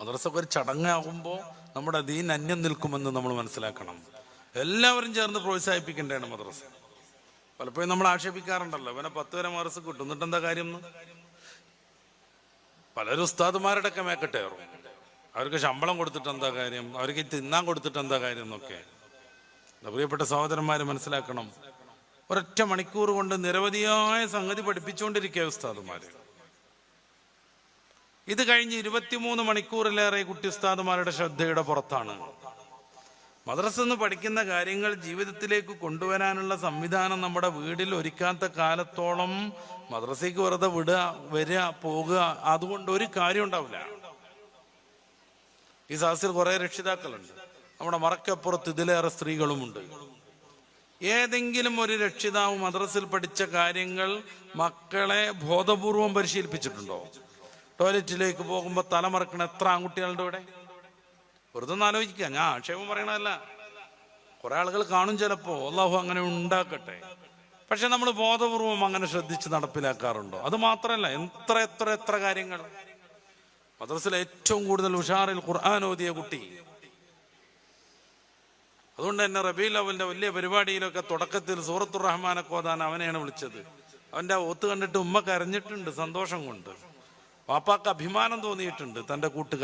മദ്രസ ഒരു ചടങ്ങാകുമ്പോൾ നമ്മുടെ ദീൻ അന്യം നിൽക്കുമെന്ന് നമ്മൾ മനസ്സിലാക്കണം. എല്ലാവരും ചേർന്ന് പ്രോത്സാഹിപ്പിക്കേണ്ടതാണ് മദ്രസ. പലപ്പോഴും നമ്മൾ ആക്ഷേപിക്കാറുണ്ടല്ലോ, ഇവനെ 10 വരെ മദ്രസ കിട്ടും, എന്നിട്ട് എന്താ കാര്യം എന്ന്. പലരും ഉസ്താദുമാരുടെ ഒക്കെ മേക്കട്ടേറും, അവർക്ക് ശമ്പളം കൊടുത്തിട്ട് എന്താ കാര്യം, അവർക്ക് തിന്നാൻ കൊടുത്തിട്ട് എന്താ കാര്യം എന്നൊക്കെ. പ്രിയപ്പെട്ട സഹോദരന്മാർ മനസ്സിലാക്കണം, ഒരൊറ്റ മണിക്കൂർ കൊണ്ട് നിരവധിയായ സംഗതി പഠിപ്പിച്ചുകൊണ്ടിരിക്കുക ഉസ്താദുമാര്. ഇത് കഴിഞ്ഞ് 23 മണിക്കൂറിലേറെ കുട്ടി ഉസ്താദുമാരുടെ ശ്രദ്ധയുടെ പുറത്താണ്. മദ്രസ നിന്ന് പഠിക്കുന്ന കാര്യങ്ങൾ ജീവിതത്തിലേക്ക് കൊണ്ടുവരാനുള്ള സംവിധാനം നമ്മുടെ വീട്ടിൽ ഒരുക്കാത്ത കാലത്തോളം മദ്രസയ്ക്ക് വെറുതെ വരിക പോകുക, അതുകൊണ്ട് ഒരു കാര്യം ഉണ്ടാവില്ല. ഈ സദസ്സിൽ കുറെ രക്ഷിതാക്കളുണ്ട്, നമ്മുടെ മറക്കപ്പുറത്ത് ഇതിലേറെ സ്ത്രീകളുമുണ്ട്. ഏതെങ്കിലും ഒരു രക്ഷിതാവ് മദ്രസയിൽ പഠിച്ച കാര്യങ്ങൾ മക്കളെ ബോധപൂർവം പരിശീലിപ്പിച്ചിട്ടുണ്ടോ? ടോയ്ലറ്റിലേക്ക് പോകുമ്പോൾ തലമറക്കണ എത്ര ആൺകുട്ടികളുടെ ഇവിടെ? വെറുതെ ഒന്ന് ആലോചിക്കുക, ഞാൻ ആക്ഷേപം പറയണതല്ല. കുറെ ആളുകൾ കാണും ചിലപ്പോ, അല്ലാഹു അങ്ങനെ ഉണ്ടാക്കട്ടെ. പക്ഷെ നമ്മൾ ബോധപൂർവം അങ്ങനെ ശ്രദ്ധിച്ച് നടപ്പിലാക്കാറുണ്ടോ? അത് മാത്രമല്ല, എത്ര കാര്യങ്ങൾ. മദ്രസയിൽ ഏറ്റവും കൂടുതൽ ഉഷാറിൽ ഖുർആൻ ഓതിയ കുട്ടി. അതുകൊണ്ട് തന്നെ റബീഉൽ അവ്വലിന്റെ വലിയ പരിപാടിയിലൊക്കെ തുടക്കത്തിൽ സൂറത്തുർ റഹ്മാനൊക്കെ ഓതാൻ അവനെയാണ് വിളിച്ചത്. അവന്റെ ഒത്ത് കണ്ടിട്ട് ഉമ്മ കരഞ്ഞിട്ടുണ്ട് സന്തോഷം കൊണ്ട്. വാപ്പാക്ക് അഭിമാനം തോന്നിയിട്ടുണ്ട് തന്റെ കൂട്ടുകാർ